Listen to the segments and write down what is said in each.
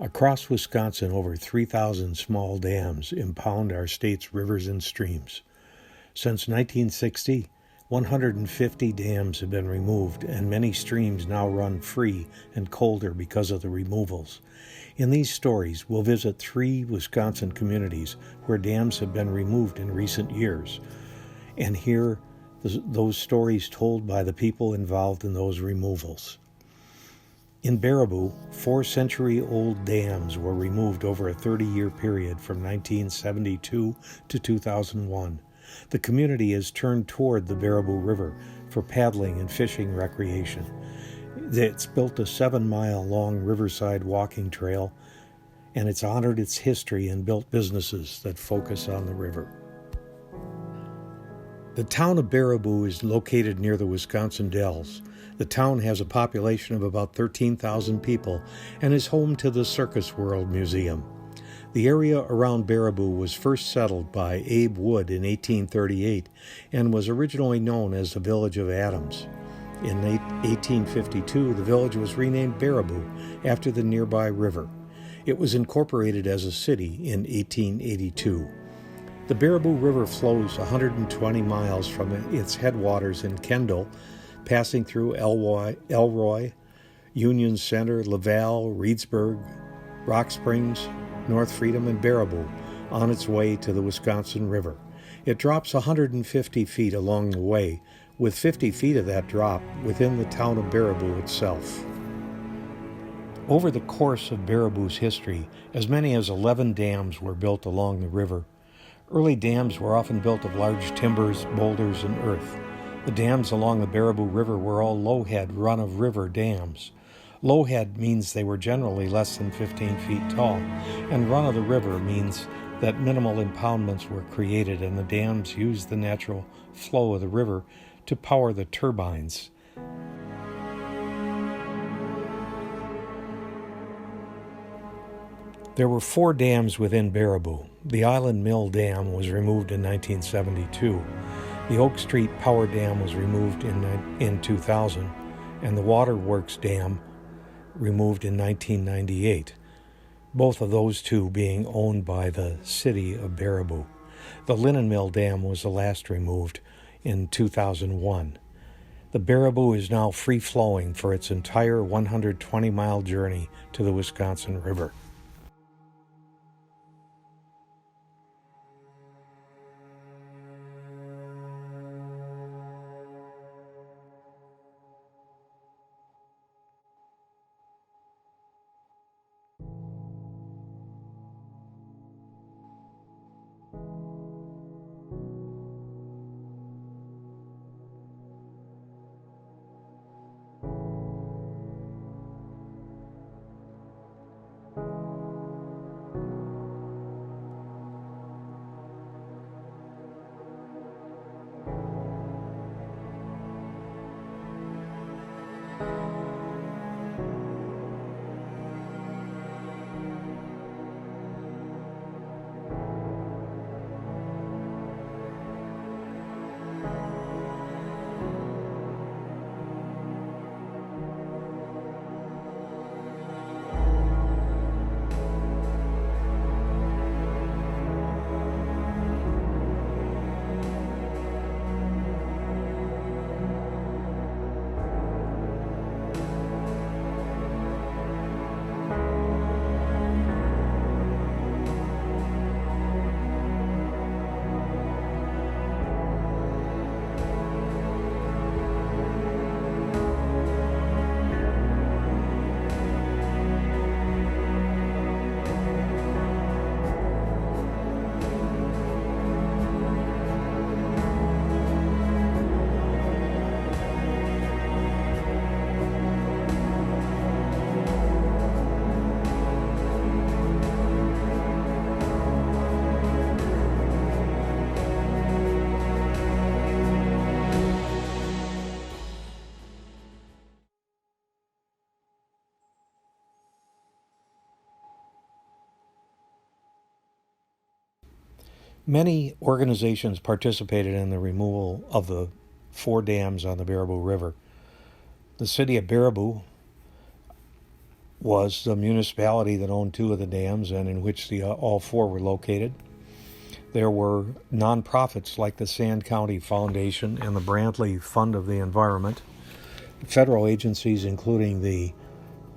Across Wisconsin, over 3,000 small dams impound our state's rivers and streams. Since 1960, 150 dams have been removed, and many streams now run free and colder because of the removals. In these stories, we'll visit 3 Wisconsin communities where dams have been removed in recent years, and hear those stories told by the people involved in those removals. In Baraboo, 4-century-old dams were removed over a 30-year period from 1972 to 2001. The community has turned toward the Baraboo River for paddling and fishing recreation. It's built a 7-mile-long riverside walking trail, and it's honored its history and built businesses that focus on the river. The town of Baraboo is located near the Wisconsin Dells. The town has a population of about 13,000 people and is home to the Circus World Museum. The area around Baraboo was first settled by Abe Wood in 1838 and was originally known as the Village of Adams. In 1852, the village was renamed Baraboo after the nearby river. It was incorporated as a city in 1882. The Baraboo River flows 120 miles from its headwaters in Kendall, passing through Elroy, Union Center, Laval, Reedsburg, Rock Springs, North Freedom, and Baraboo on its way to the Wisconsin River. It drops 150 feet along the way, with 50 feet of that drop within the town of Baraboo itself. Over the course of Baraboo's history, as many as 11 dams were built along the river. Early dams were often built of large timbers, boulders, and earth. The dams along the Baraboo River were all low-head, run-of-river dams. Low-head means they were generally less than 15 feet tall, and run-of-the-river means that minimal impoundments were created and the dams used the natural flow of the river to power the turbines. There were 4 dams within Baraboo. The Island Mill Dam was removed in 1972. The Oak Street Power Dam was removed in 2000, and the Waterworks Dam removed in 1998, both of those two being owned by the city of Baraboo. The Linen Mill Dam was the last removed in 2001. The Baraboo is now free-flowing for its entire 120-mile journey to the Wisconsin River. Many organizations participated in the removal of the 4 dams on the Baraboo River. The city of Baraboo was the municipality that owned 2 of the dams and in which all 4 were located. There were nonprofits like the Sand County Foundation and the Brantley Fund of the Environment, federal agencies including the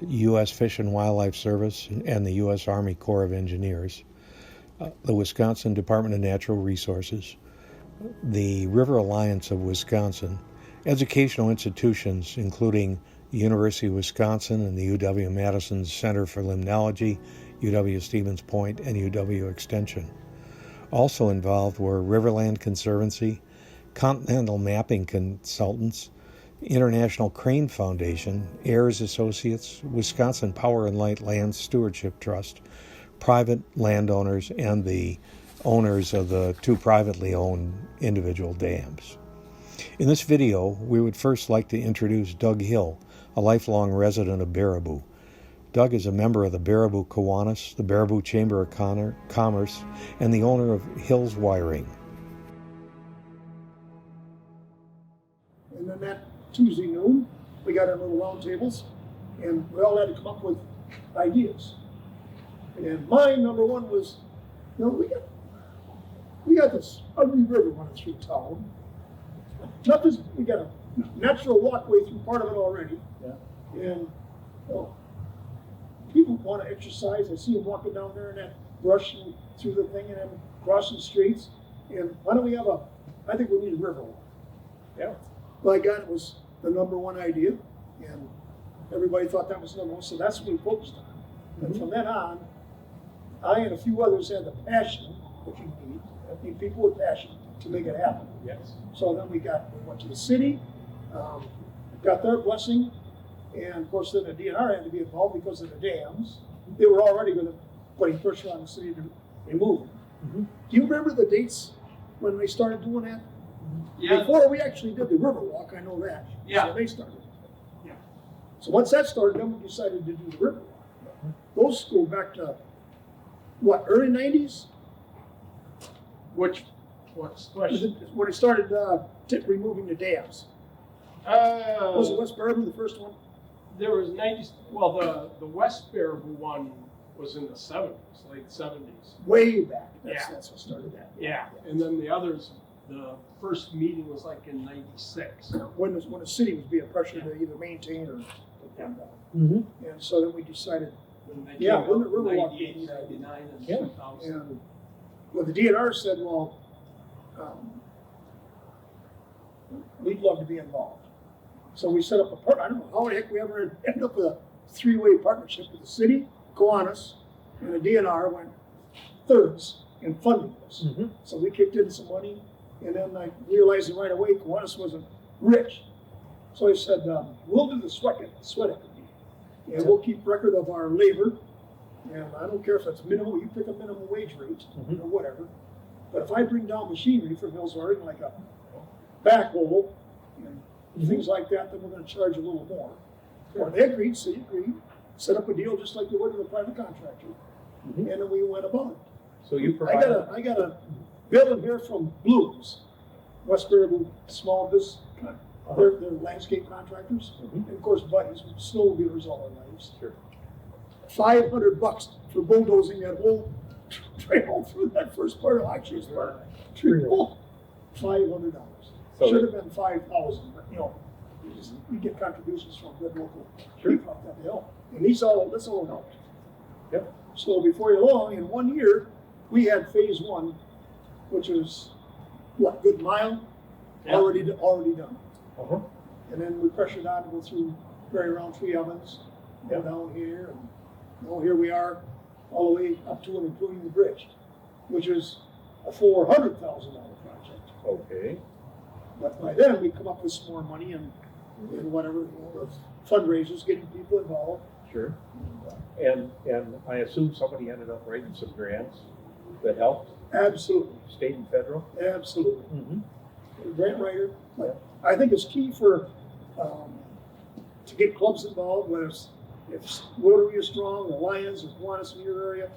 U.S. Fish and Wildlife Service and the U.S. Army Corps of Engineers, the Wisconsin Department of Natural Resources, the River Alliance of Wisconsin, educational institutions including the University of Wisconsin and the UW-Madison Center for Limnology, UW-Stevens Point, and UW Extension. Also involved were Riverland Conservancy, Continental Mapping Consultants, International Crane Foundation, Ayers Associates, Wisconsin Power and Light Land Stewardship Trust, private landowners, and the owners of the 2 privately owned individual dams. In this video, we would first like to introduce Doug Hill, a lifelong resident of Baraboo. Doug is a member of the Baraboo Kiwanis, the Baraboo Chamber of Commerce, and the owner of Hill's Wiring. And then that Tuesday noon, we got our little round tables, and we all had to come up with ideas. And my number one was, we got this ugly river running through town. Not this, we got a natural walkway through part of it already. Yeah. And people want to exercise. I see them walking down there in that brush and through the thing and then crossing the streets. And why don't we have I think we need a river walk. Yeah. By God, it was the number one idea. And everybody thought that was number one. So that's what we focused on. Mm-hmm. And from then on, I and a few others had the passion that you need. I need people with passion to make it happen. Yes. So then we went to the city, got their blessing, and of course then the DNR had to be involved because of the dams. They were already going to put pressure on the city to remove them. Mm-hmm. Do you remember the dates when they started doing that? Yeah. Before we actually did the river walk, I know that. Yeah. So they started. Yeah. So once that started, then we decided to do the river walk. Mm-hmm. Those go back to what, early 90s? What's the question? When it started removing the dams. Was it West Baraboo the first one? There was 90s. Well, the West Baraboo one was in the 70s, late 70s. Way back. That's what started that. Yeah. And then the others, the first meeting was like in 96. When the city was being pressured to either maintain or come down. Mm-hmm. And so then we decided, when the river walk 98, 99, and 2000. And well, the DNR said, well, we'd love to be involved. So we set up I don't know how the heck we ever ended up with a 3-way partnership with the city, Kiwanis, and the DNR went thirds in funding this. Mm-hmm. So we kicked in some money, and then I realized right away Kiwanis wasn't rich. So I said, we'll do the sweat equity, and we'll keep record of our labor, and I don't care if it's minimum, you pick a minimum wage rate, mm-hmm. or whatever. But if I bring down machinery from Hill's Wiring, like a backhoe and mm-hmm. things like that, then we're going to charge a little more. Sure. Well, they agreed, city agreed, set up a deal just like they would with a private contractor, mm-hmm. and then we went about it. So you provide. I got a bill in here from Blooms, West Baraboo small business. Uh-huh. They're landscape contractors, mm-hmm. and of course, buddies, snowmobilers all our lives. Sure. $500 for bulldozing that whole trail through that first part of Oxy's part. $500. Should have been $5,000, but you get contributions from good local people up that hill, and this all helped. Yep. So before you long, in 1 year, we had phase 1, which was good mile, already done. Uh-huh. And then we pressured on to go through around 3 ovens, and down here, and here we are, all the way up to and including the bridge, which is a $400,000 project. Okay. But by then we come up with some more money and whatever, fundraisers, getting people involved. Sure. And I assume somebody ended up writing some grants that helped? Absolutely. State and federal? Absolutely. Mm-hmm. Grant writer. I think it's key for to get clubs involved, whether if Rotary is strong, the Lions, or Kiwanis in your area,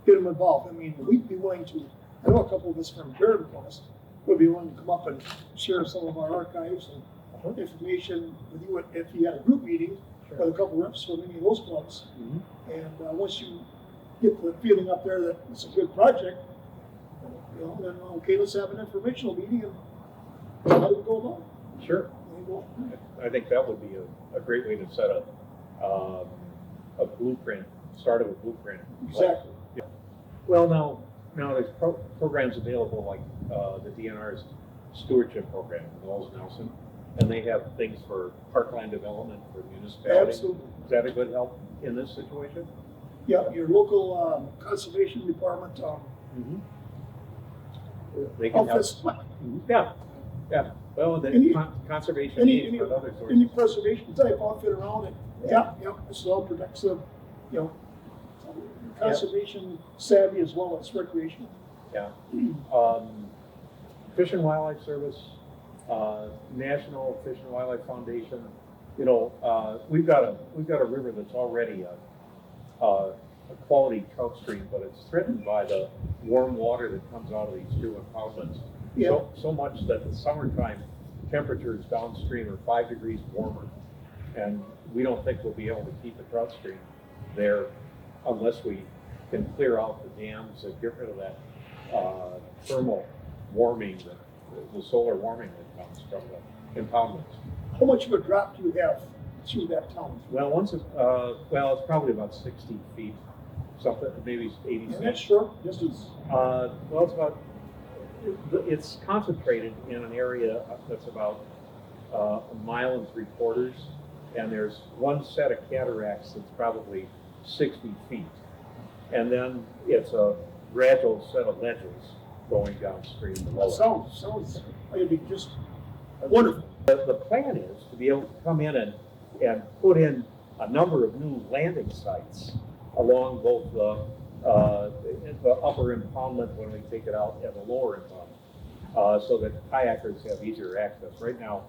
get them involved. I mean, we'd be willing to, I know a couple of us from Baraboo would be willing to come up and share some of our archives and information with you if you had a group meeting. with a couple reps from any of those clubs. Mhm. And once you get the feeling up there that it's a good project, then okay, let's have an informational meeting and how do we go about it? Sure. And go, I think that would be a great way to set a blueprint, start of a blueprint. Exactly. Well, now there's programs available like the DNR's stewardship program in Knowles Nelson, and they have things for parkland development for municipalities. Absolutely. Is that a good help in this situation? Yeah, your local conservation department They can help. office, Yeah. Well, the Any- conservation any, needs any, for other any sources. preservation type outfit around it. Yeah, this all protects the, conservation savvy as well as recreational. Yeah. Fish and Wildlife Service, National Fish and Wildlife Foundation. We've got a river that's already a quality trout stream, but it's threatened by the warm water that comes out of these two impoundments. Yeah. So much that the summertime temperatures downstream are 5 degrees warmer, and we don't think we'll be able to keep a trout stream there unless we can clear out the dams and get rid of that thermal warming, the solar warming that comes from the impoundments. How much of a drop do you have through that town? Well, it's probably about 60 feet, something, maybe 80 And feet. that's short distance. It's concentrated in an area that's about 1.75 miles, and there's one set of cataracts that's probably 60 feet. And then it's a gradual set of ledges going downstream below it. Sounds like it'd be just wonderful. The plan is to be able to come in and put in a number of new landing sites along both the upper impoundment when we take it out and the lower impoundment, so that kayakers have easier access. Right now,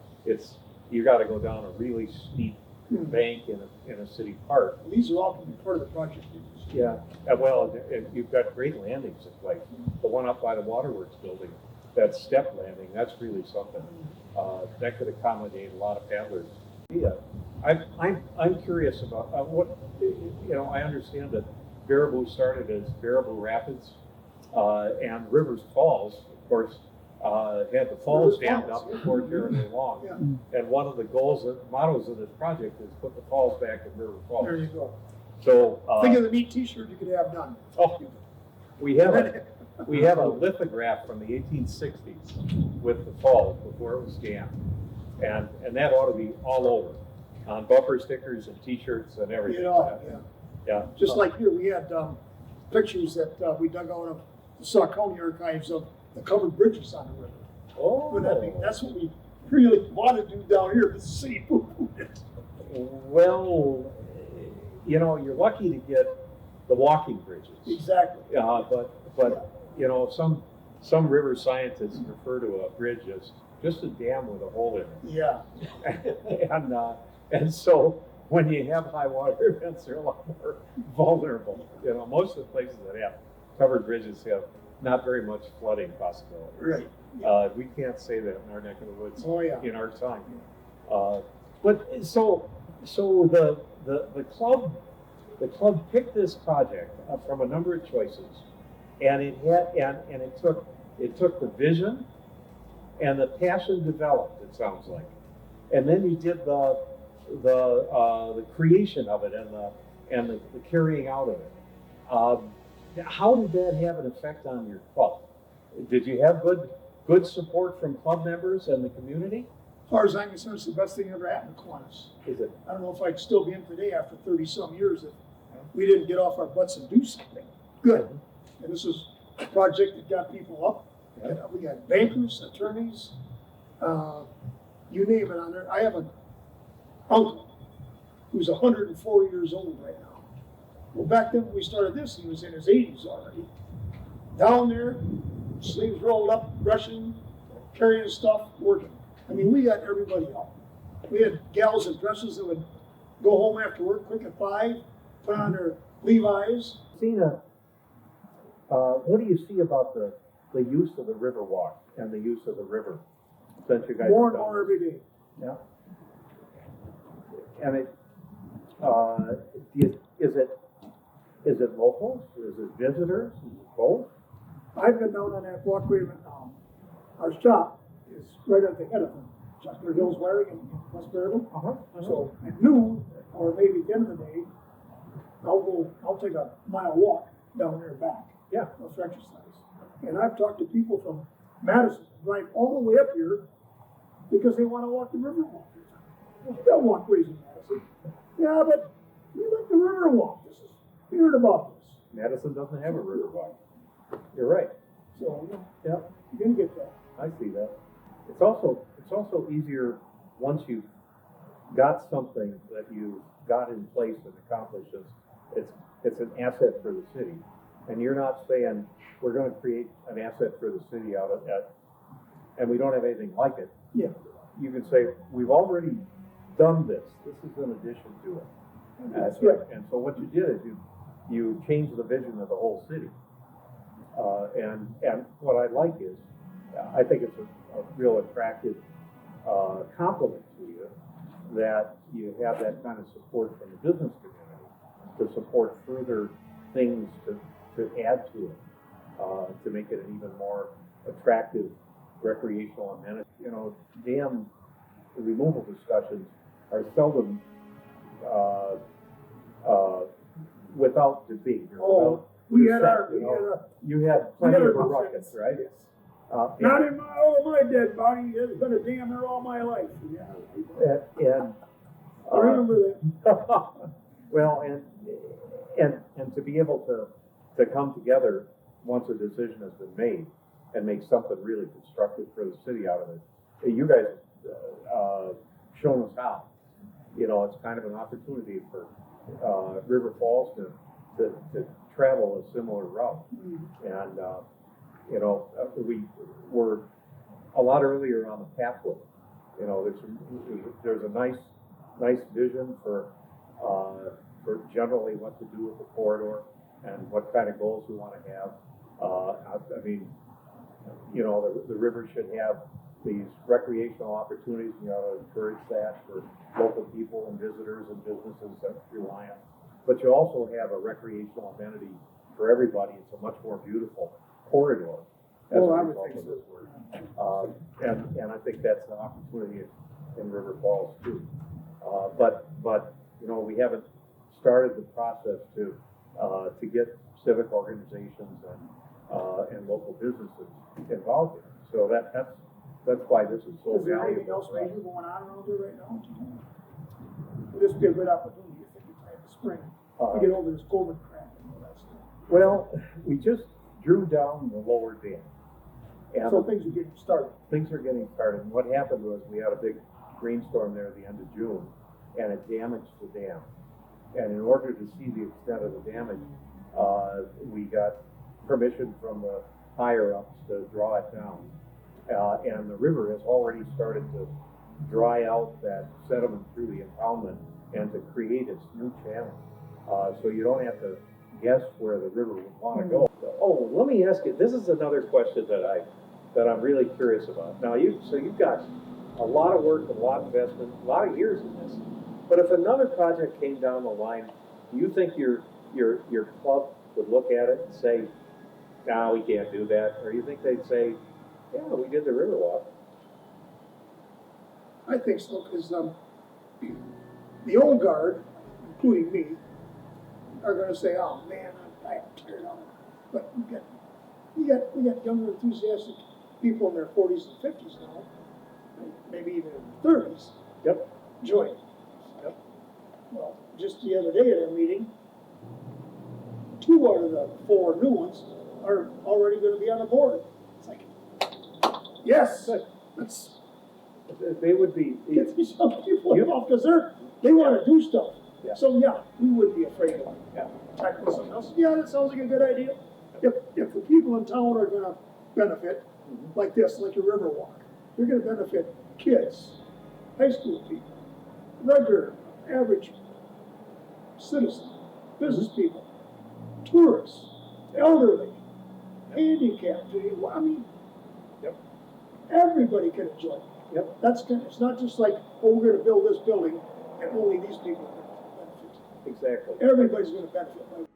you got to go down a really steep bank in a city park. These are all going to be part of the project. Yeah, and you've got great landings in place. The one up by the Waterworks building, that step landing, that's really something. That could accommodate a lot of paddlers. Yeah, I'm curious about what, I understand that Baraboo started as Baraboo Rapids, and Rivers Falls, of course, had the falls Rivers dammed Falls, up yeah. before terribly long. Yeah. And one of the mottos of this project is put the falls back in River Falls. There you go. So, Think of the neat T-shirt you could have done. oh, we have a lithograph from the 1860s with the falls before it was scanned, and that ought to be all over on bumper stickers and T-shirts and everything. Yeah. Just like here, we had pictures that we dug out of the Sauk County archives of the covered bridges on the river. Oh, That's what we really want to do down here, the city. well, you're lucky to get the walking bridges. Exactly. But some river scientists refer to a bridge as just a dam with a hole in it. Yeah. And so when you have high water events, they're a lot more vulnerable. Most of the places that have covered bridges have not very much flooding possibility. Right. We can't say that in our neck of the woods Oh, yeah. in our time. But so the club picked this project from a number of choices, and it took the vision and the passion developed. It sounds like, and then you did the creation of it and the carrying out of it. How did that have an effect on your club? Did you have good support from club members and the community? As far as I'm concerned, it's the best thing ever happened to Kiwanis. Is it? I don't know if I'd still be in today after 30-some years if we didn't get off our butts and do something good. And this is a project that got people up. Yeah. We got bankers, attorneys, you name it on there. I have an uncle who's 104 years old right now. Well, back then when we started this, he was in his 80s already. Down there, sleeves rolled up, brushing, carrying stuff, working. I mean, we got everybody up. We had gals in dresses that would go home after work quick at 5, put on their Levi's. Tina, what do you see about the use of the river walk and the use of the river since you guys More have and done more this? every day. Yeah. And Is it locals? Is it visitors? Is it both? I've been down on that walkway, our shop is right at the head of Chuckler Hills Wiring in West Baraboo. So at noon, or maybe at the end of the day, I'll take a mile walk down there and back. Yeah. That's for exercise. And I've talked to people from Madison, drive all the way up here because they want to walk the river walk. They'll walk ways in Madison. Yeah, but we like the river walk. We heard about this. Madison doesn't have a river walk. You're right. So, Yeah, you're gonna get that. I see that. It's also easier once you've got something that you got in place and accomplished. It's an asset for the city, and you're not saying we're going to create an asset for the city out of that, and we don't have anything like it. Yeah. You can say we've already done this. This is an addition to it. That's right. And so what you did is you changed the vision of the whole city. And what I like is, I think it's a real attractive compliment to you that you have that kind of support from the business community to support further things to add to it, to make it an even more attractive recreational amenity. You know, dam removal discussions are seldom without debate. Or without you had plenty of ruckus, right? Yes. Not in my dead body. There's been a dam there all my life. Yeah. And I remember that. well, and to be able to come together once a decision has been made and make something really constructive for the city out of it. You guys shown us how. You know, it's kind of an opportunity for River Falls to travel a similar route. And, you know, we were a lot earlier on the pathway. You know, there's a nice vision for generally what to do with the corridor and what kind of goals we want to have. I mean, you know, the river should have these recreational opportunities. We ought to encourage that for local people and visitors and businesses that rely on it. But you also have a recreational amenity for everybody. It's a much more beautiful corridor as a result of this work. And I think that's an opportunity in River Falls too. But you know, we haven't started the process to get civic organizations and local businesses involved in it. So that's why this is so valuable. Is there anything else major going on around there right now? Would this be a good opportunity, you think, in the spring, to get over this COVID crap and all that stuff? Well, we just drew down the lower dam. And so things are getting started. Things are getting started. And what happened was we had a big rainstorm there at the end of June, and it damaged the dam. And in order to see the extent of the damage, we got permission from the higher ups to draw it down. And the river has already started to dry out that sediment through the impoundment and to create its new channel. So you don't have to guess where the river would want to go. Oh, let me ask you, this is another question that I'm really curious about. Now you've got a lot of work, a lot of investment, a lot of years in this. But if another project came down the line, do you think your club would look at it and say, "No, we can't do that," or do you think they'd say, "Yeah, we did the Riverwalk"? I think so, because the old guard, including me, are going to say, "Oh man, I'm tired of it." But we got younger, enthusiastic people in their 40s and 50s now, maybe even in their 30s. Yep. Join. Yep. Well, just the other day at our meeting, 2 out of the 4 new ones are already going to be on the board. It's like, yes, They would be. get these young people involved because they want to do stuff. Yeah. So yeah, we wouldn't be afraid of Yeah. tackling something else. Yeah, that sounds like a good idea. If the people in town are going to benefit, like this, like a river walk, they're going to benefit kids, high school people, regular, average citizens, business people, tourists, elderly, handicapped. I mean, Yep. everybody can enjoy it. Yep. It's not just like, oh, we're going to build this building and only these people are going to benefit. exactly. Everybody's gonna benefit.